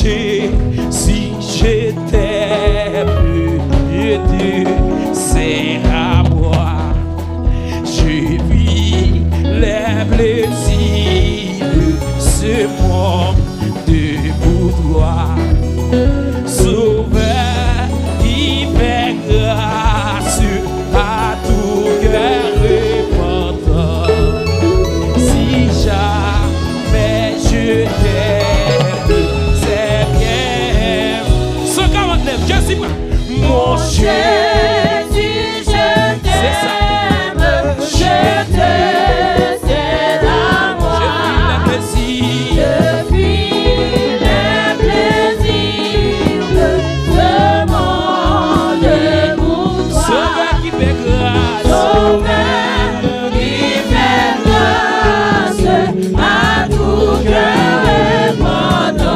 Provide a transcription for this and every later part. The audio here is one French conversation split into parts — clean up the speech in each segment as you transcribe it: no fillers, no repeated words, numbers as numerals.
péché, si j'étais perdu, c'est à moi. Je vis les plaisirs de ce monde de boudoir. Sauveur, il fait grâce à tout cœur repentant. Si jamais je t'aime, c'est bien. 149, je suis prêt. Mon Jésus, je t'aime, je t'aime, c'est à moi. Je vis les plaisirs de ce monde pour toi. Sauveur qui fait grâce, Sauveur qui fait grâce à tout cœur répandant.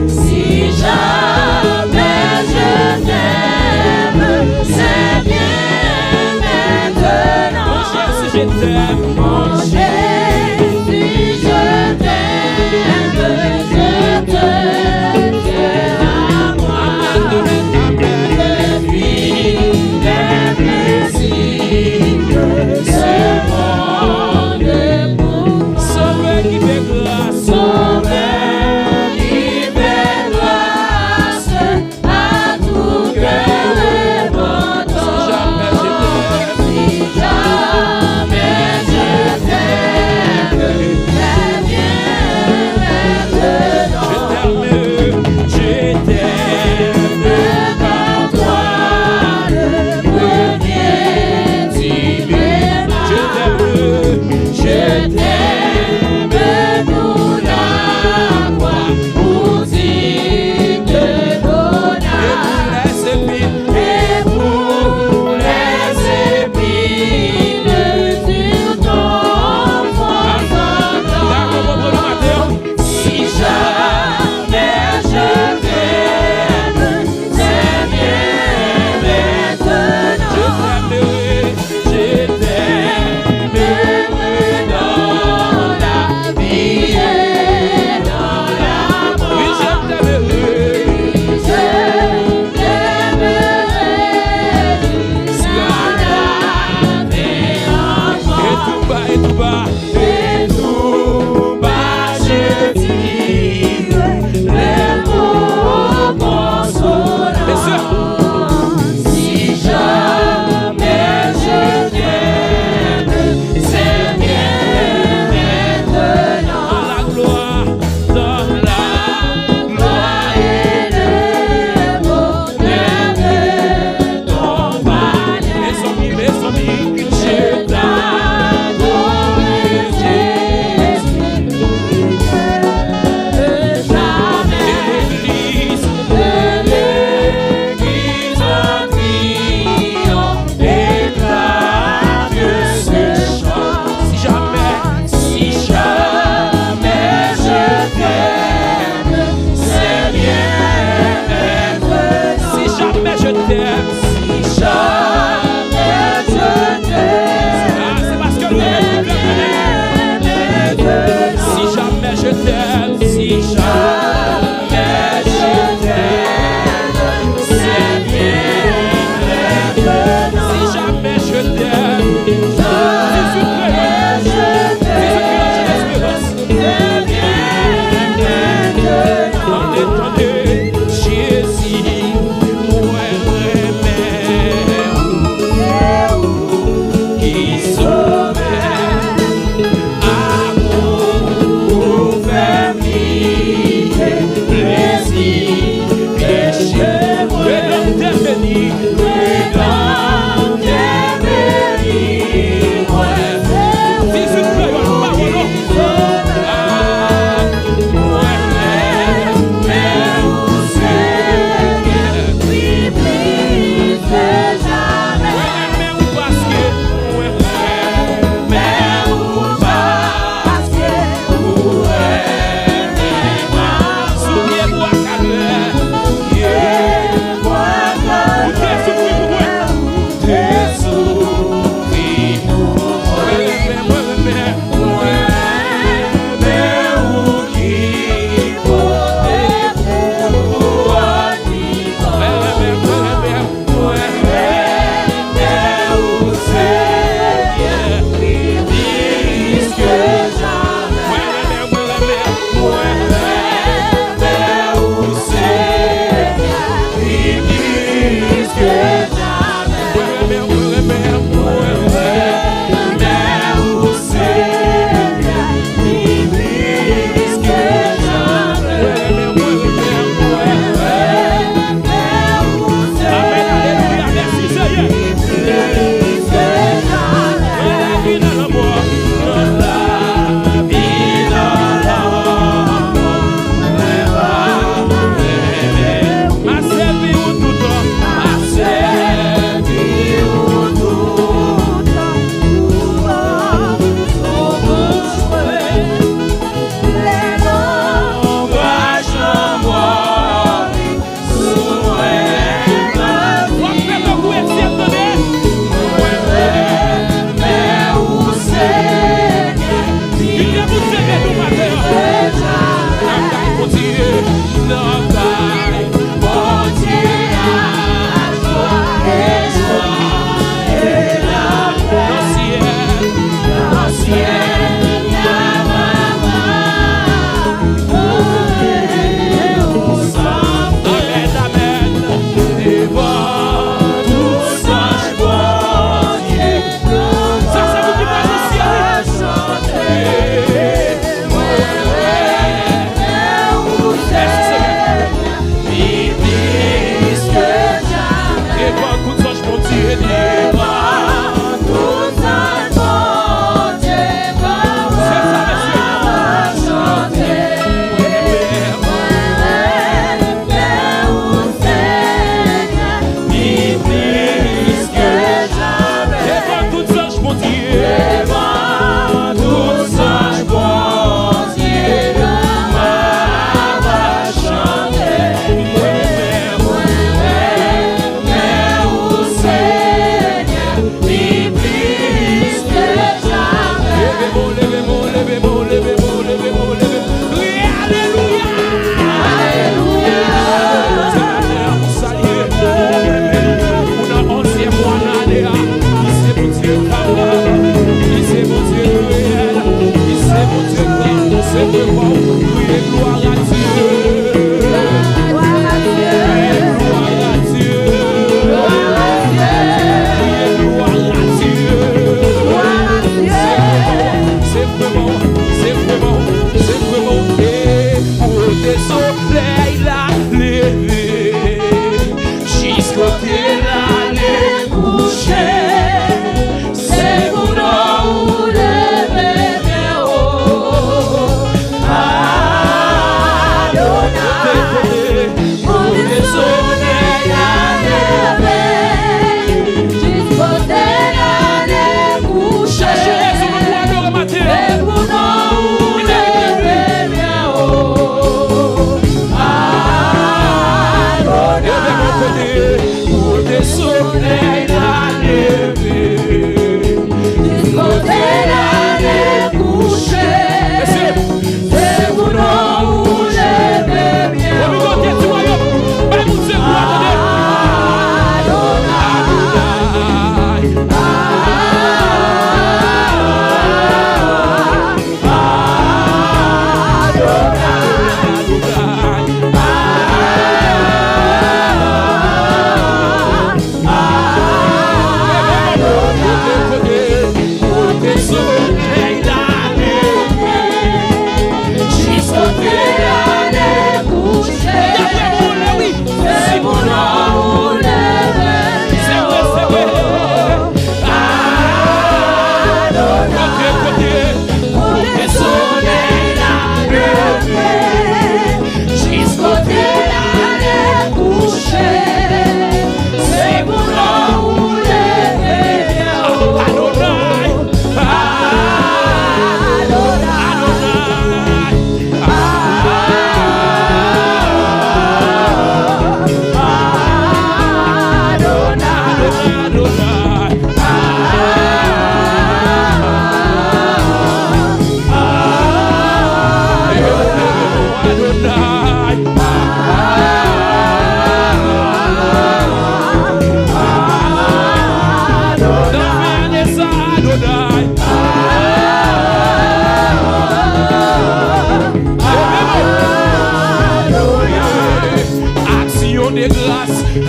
Si jamais je t'aime, c'est bien maintenant. Mon Jésus, je t'aime. Mon Jésus, je t'aime, c'est à moi. Depuis les plaisirs de ce monde pour moi. Sauveur qui fait grâce, Sauveur qui fait grâce à tout cœur répandant. Si jamais je t'aime, si jamais je t'aime, c'est bien maintenant. Je t'aime comme toi le premier tu m'aimes. Je t'aime pour la croix, pour si te donna. Et pour les épines sur ton front sanglant. Si jamais je t'aime, c'est bien maintenant. Je t'aime dans la vie et dans la mort. Oui, je t'aimerai. Je t'aimerai jusqu'à la fin encore. Et tout bas, et tout bas, je dirai les mots consolants. Si jamais je t'aime, c'est bien maintenant. Dans la gloire et le bonheur de ton palais. Mes amis, je t'adore, Jésus. Jamais l'église en triomphe éclate ce chant. Si jamais je t'aime, c'est bien maintenant. Si jamais je t'aime, si jamais je t'aime, c'est parce que nous si jamais je t'aime, si jamais je t'aime, c'est bien maintenant. Si jamais je t'aime, c'est bien maintenant. Attendez, Jésus, moi qui sauvait, amour, famille, plaisir, péché, redonne tes bénis, redonne tes bénis, ouais. Jésus, souviens-moi qu'à l'heure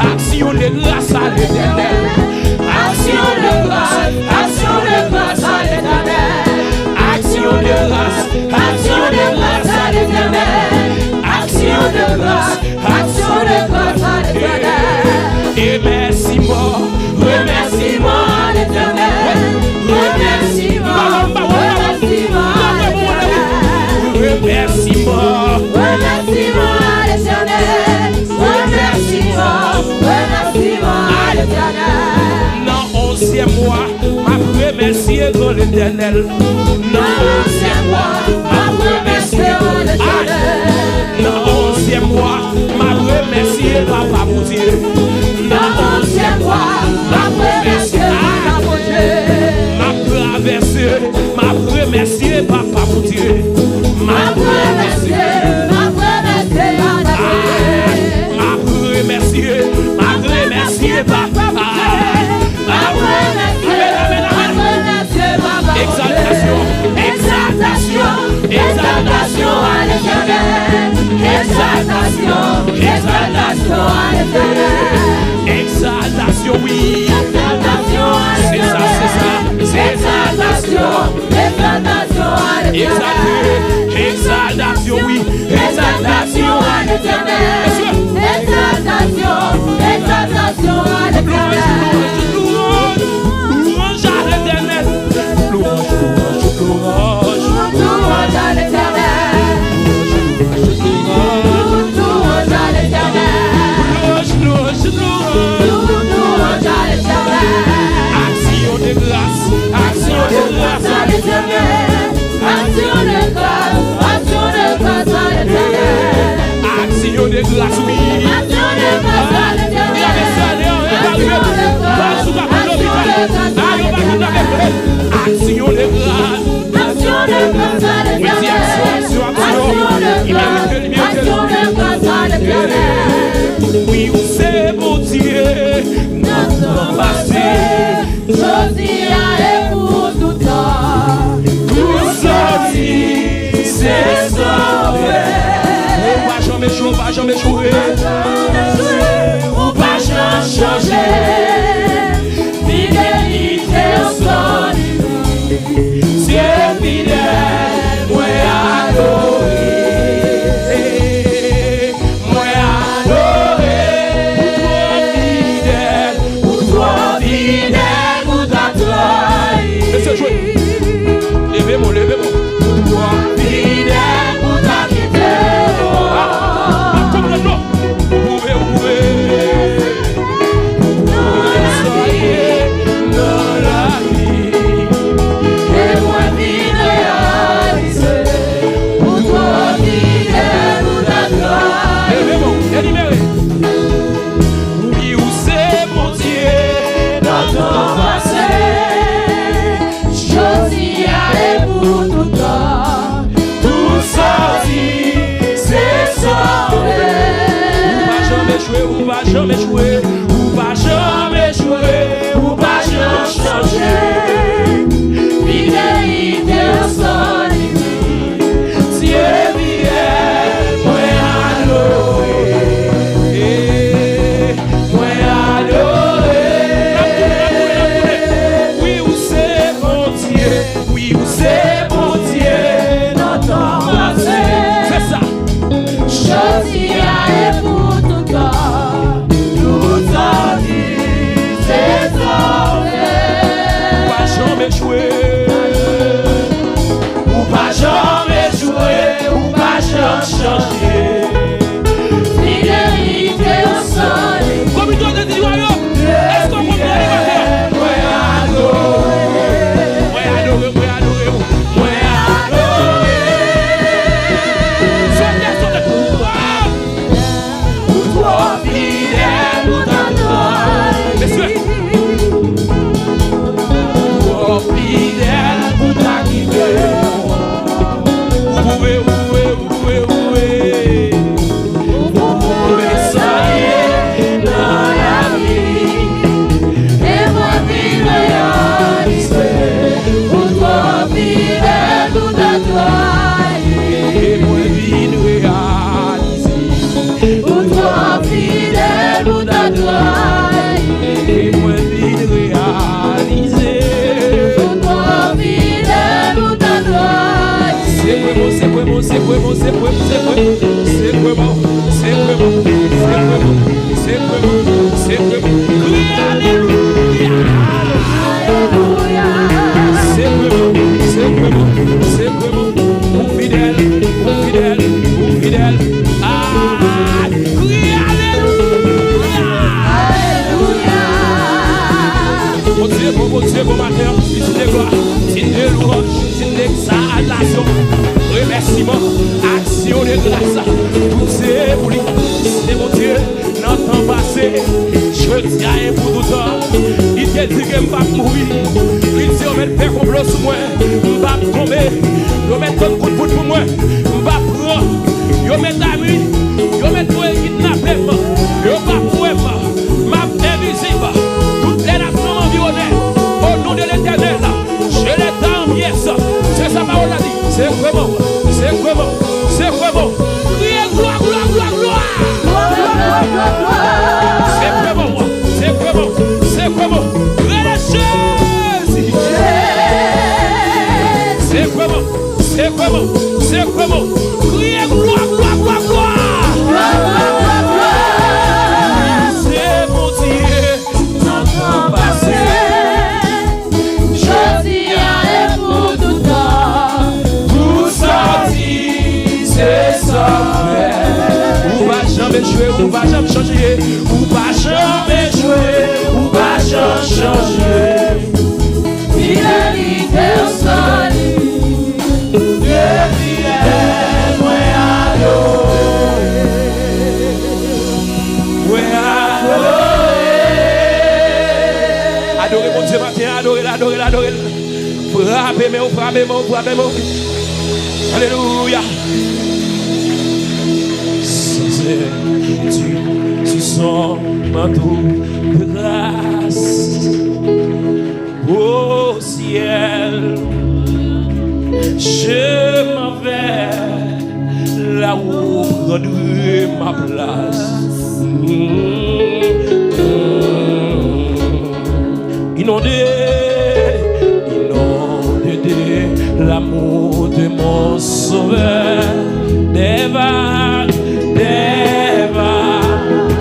Action de grâce à l'Éternel. Action de grâce à l'Éternel. Action de grâce à l'Éternel. Action de grâce à l'Éternel. Et remerciement à l'Éternel. Remerciement à l'Éternel. Dans 11e mois, ma remercier l'Éternel. Dans 11e mois, ma remercier l'Éternel. Dans 11e mois, ma remercier Papa mon Dieu. Dans 11e mois, ma remercier Papa mon Dieu. Ma traversée, ma remercier Papa mon Dieu. Ma remercier Papa mon Dieu. exaltation, exaltation à l'éternel. Exaltation, oui. Exaltation à l'éternel. C'est ça. Exaltation, exaltation à l'éternel. Exaltation, oui. Exaltation à l'éternel. Exaltation, exaltation à l'éternel. Louange à l'éternel. Louange, louange, louange. Louange à l'éternel. Louange à l'éternel. Louange, louange, louange. Louange à l'éternel. Action de grâce, action de grâce à l'éternel. Action de grâce à l'éternel. Action de grâce, oui. Action de grâce à l'éternel. Action de grâce à l'éternel. Action de grâce. Action de grâce à l'éternel. Action de grâce à l'éternel. Oui, c'est mon Dieu. Notre passé. Josia est pour tout temps. Tout sorti, c'est sauvé. On va jamais jouer, on va jamais jouer. On va jamais changer. Fidélité au son. C'est fidèle, moi adoré. Moi adoré. Pour toi fidèle, pour toi trahi. Laissez jouer. Levez-moi, levez-moi. Pour toi fidèle, pour toi quitter. Comme le nom. Vous pouvez. Soyez dans la vie. Et moi vide réalisé. Pour toi fidèle, pour ta gloire. Levez-moi, libérez. Oui, où c'est mon Dieu dans ton passé. Josia est pour tout temps. Tout sorti, c'est sauvé. Ou va jamais jouer, ou va jamais jouer, ou va jamais changer. Fidélité au son limite. Dieu fidèle, moi adoré. Moi adoré. Oui, où c'est mon Dieu, oui, où c'est mon Dieu, notre passé. C'est ça. Josia est pour tout temps, tout sorti, c'est sauvé. Ou pas jamais jouer, ou pas jamais jouer, ou pas jamais changer. Fidélité au sol. Communauté de Dieu, est-ce qu'on peut faire? Moi adoré, moi adoré, moi adoré, moi adoré. Sortez pouvoir. Pour toi fidèle, pour ta gloire. Messieurs. Pour toi fidèle, pour ta quitter. Vous pouvez. Vous pouvez soigner dans la vie. Et moi vide réalisé. Pour toi fidèle, pour ta gloire. Et moi vide réalisé. Pour toi fidèle, pour ta gloire. Et moi vide réalisé. Pour toi fidèle, pour ta gloire. C'est vraiment, c'est vraiment, c'est vraiment, c'est vraiment, c'est vraiment, c'est vraiment, c'est vraiment, c'est vraiment. Oui, alléluia. Alléluia. C'est vraiment, c'est vraiment. Mon fidèle, mon fidèle, mon fidèle. Ah, oui, alléluia. Alléluia. Mon Dieu, bon matin, il te gloire, il te louange, il t'exaltation, remerciement, action de grâce, tout c'est pour lui, c'est mon Dieu, dans le temps passé, je tiens pour tout temps, il te dit que je ne vais pas mourir, il dit on va faire complot sur moi, je ne vais pas tomber, je vais mettre un coup de foot pour moi, je ne vais pas prendre, je vais mettre la nuit, je vais mettre un kidnappé, je ne vais pas prendre, ma invisible, toutes les nations environnées, au nom de l'Éternel, je les tends, c'est sa parole a dit, c'est vraiment, c'est vraiment, c'est vraiment, criez gloire, gloire, gloire, criez comment? Criez gloire, gloire, gloire, gloire. C'est mon Dieu, notre passé. Je dis à pour tout temps. Tout sorti, c'est ça. Ou va jamais jouer, ou va jamais changer. Ou va jamais jouer, ou va jamais changer. Fidélité au salut. Adorez mon Dieu matin, adorez. Frappez-moi. Alléluia. Tu sens manteau de grâce au ciel. Je m'en vais là où prendrai ma place. Inondé l'amour de mon sauveur. Des vagues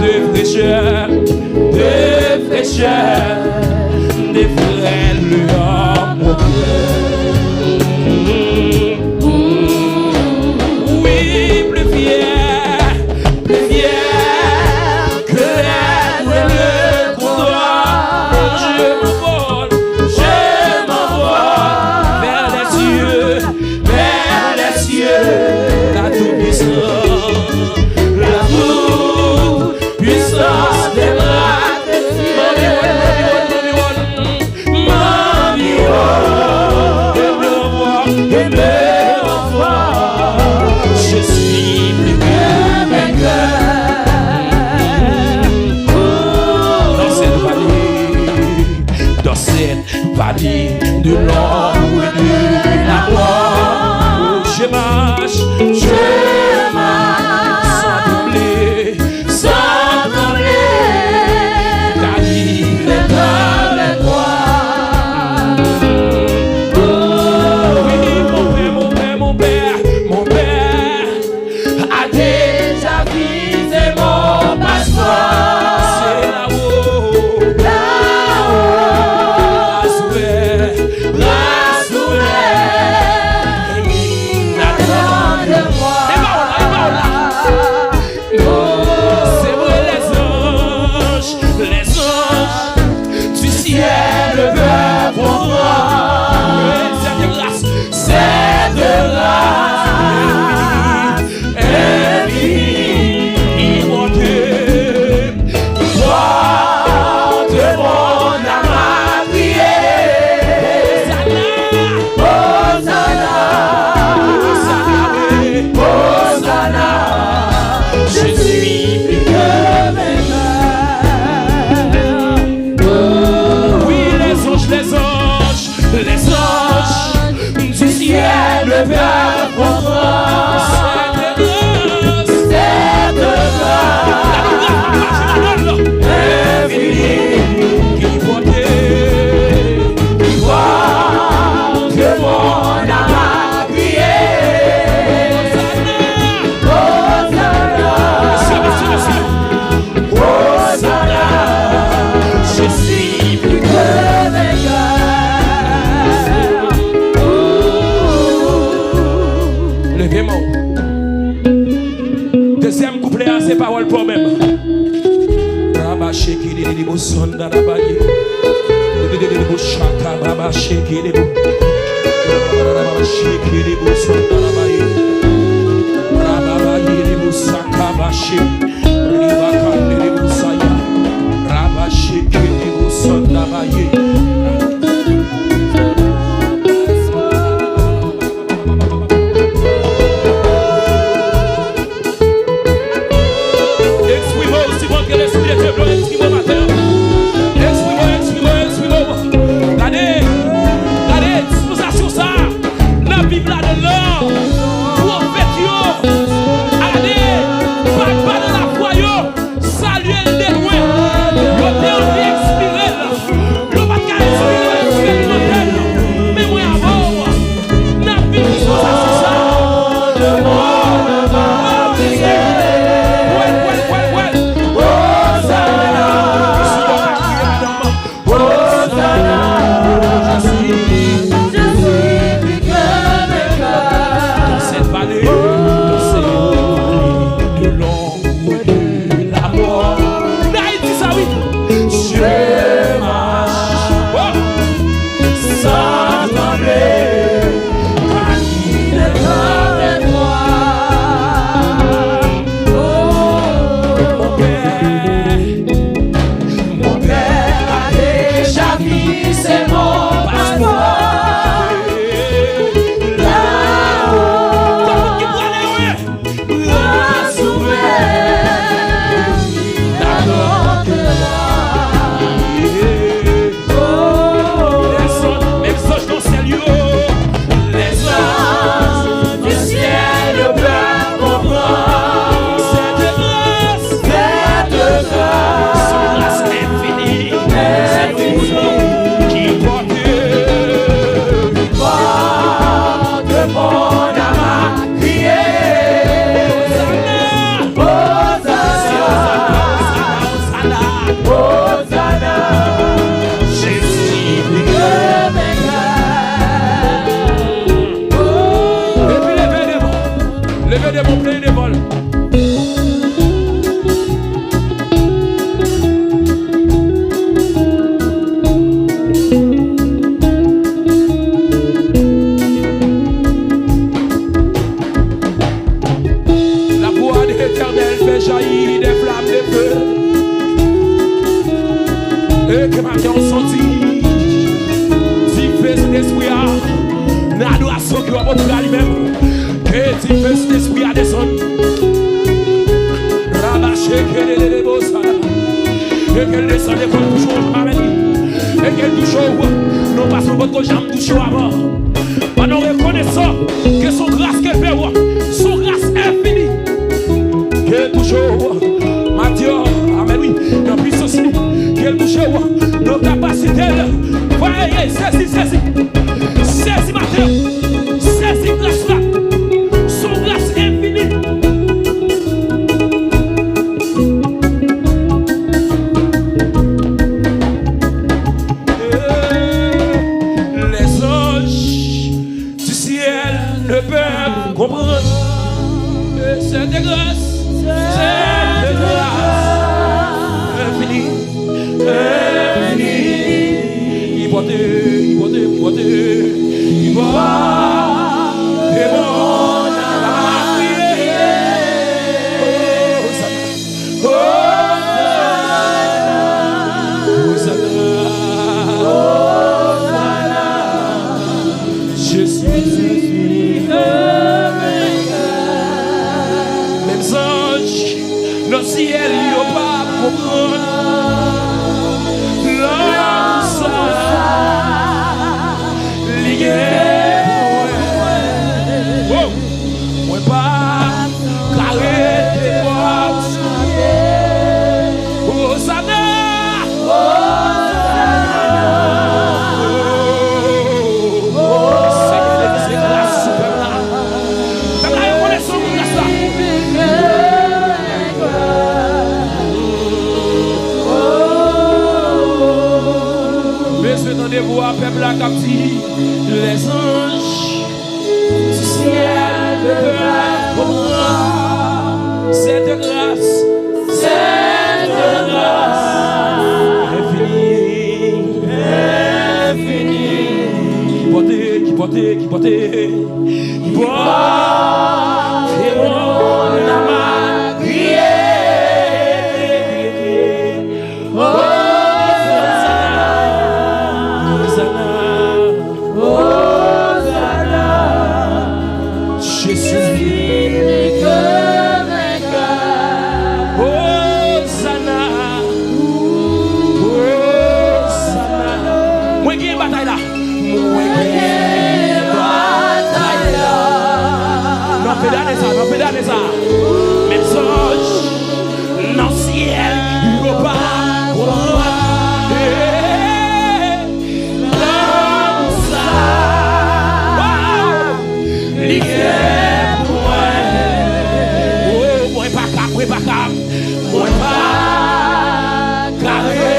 de fraîcheur, des frêles à mon cœur. Oui, plus fier que l'être le pouvoir. Je m'envole vers les cieux, la tout-puissance, l'amour, puissance des bras de Dieu. Je suis plus que vainqueur. Dans cette vallée de l'ombre et de la mort, je marche sans trembler, car il est avec moi. Mon père a déjà visé mon passeport. C'est là-haut, grâce ouverte, il attend de moi. C'est vrai, les anges du ciel veulent pour moi. Cette grâce infinie, il porte mon âme à prier. Hosanna, je suis plus que vainqueur. Oui, les anges du ciel veulent pour moi. Cette grâce infinie qui porte mon âme à prier. Hosanna, je suis plus que vainqueur. Levez-moi. Deuxième couplet, c'est parole pour même. Rabasheki de Bosonda Rabaye. De Boshaka Rabasheki de Rabasheki de Bosonda Rabaye. Rabaye de Bosaka Bashi. Ribaka de Bosaya. Rabasheki de Bosonda Rabaye. Bible de l'or, prophète, allez, pas de la jaillit des flammes de feu. Et que ma vie on sentit, si fait cet esprit à l'adoration qui va monter à lui-même, que si fait cet esprit à descendre, rabâcher que les beaux salades, et qu'elle descende comme toujours, amen, et qu'elle touche au roi, nous passons votre jambe touche avant. Nous reconnaissons que son grâce qu'elle fait, son grâce infinie, qu'elle touche au roi, Matthieu, amen, oui, et puis ceci, qu'elle touche au roi, nos capacités, voyez, saisis, Matthieu, saisis grâce là, son grâce infinie. Comprendre cette grâce infinie, il porte, et mon le ciel n'y a pas comprendre l'homme ça lié moi pas carré tes portes Hosanna c'est grâce super là t'as la reconnaissance grâce là. Attendez-vous à peuple à captif, les anges du ciel ne peuvent comprendre cette grâce infinie, qui porte, et mon âme a crié. Même songe, non ciel, il ne va pas comprendre l'homme ça, lié pour moi, moi pas carré.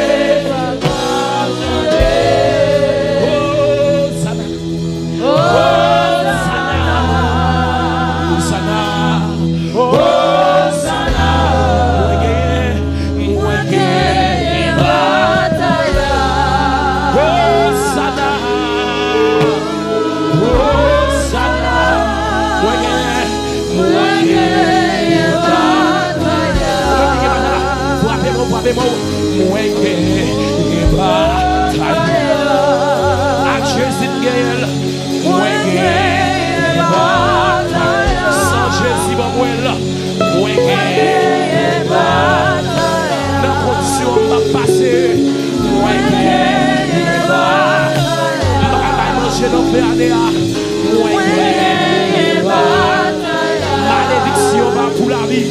Malédiction va pour la vie.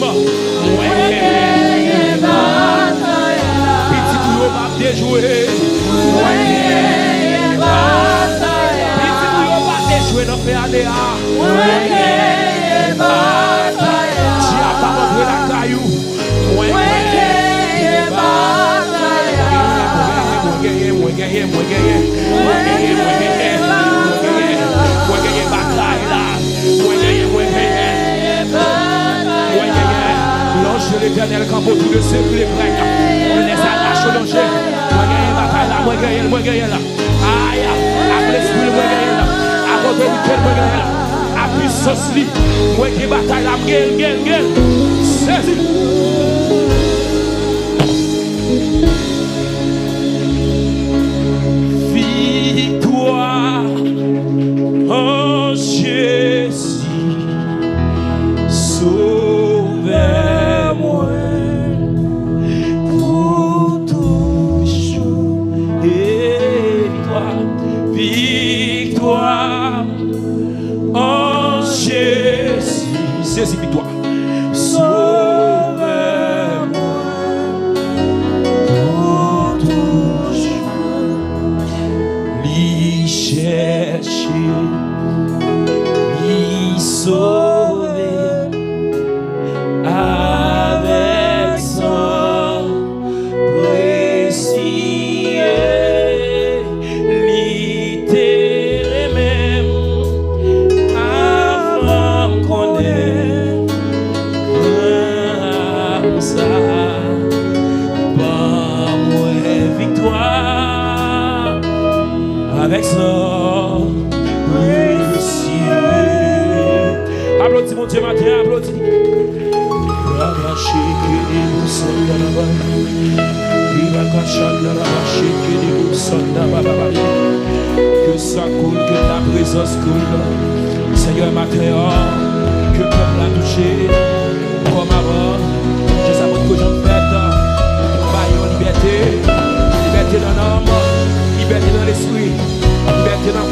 Petit boulot va déjouer. Petit boulot va déjouer dans le PADA. Tu as pas montré la caillou. L'éternel camp autour de ceux qui les prennent. On les arrache au danger. Moi gagne bataille là, moi gagne là. Aïe, à l'esprit, moi gagne là. À l'autorité, moi gagne là. À puissance, moi gagne bataille là, gagne. Victoire en Jésus, sauvez-moi pour toujours. Et victoire en Jésus, saisis victoire. Sauver avec son précieux, littéraire même avant qu'on ait comme ça, bon moi victoire avec son précieux. Applaudis mon Dieu matin, applaudis. Que ça coule, que ta présence coule. Seigneur matin, que le peuple a touché comme avant. Je sais que j'en fais liberté. Liberté dans l'homme, liberté dans l'esprit, liberté dans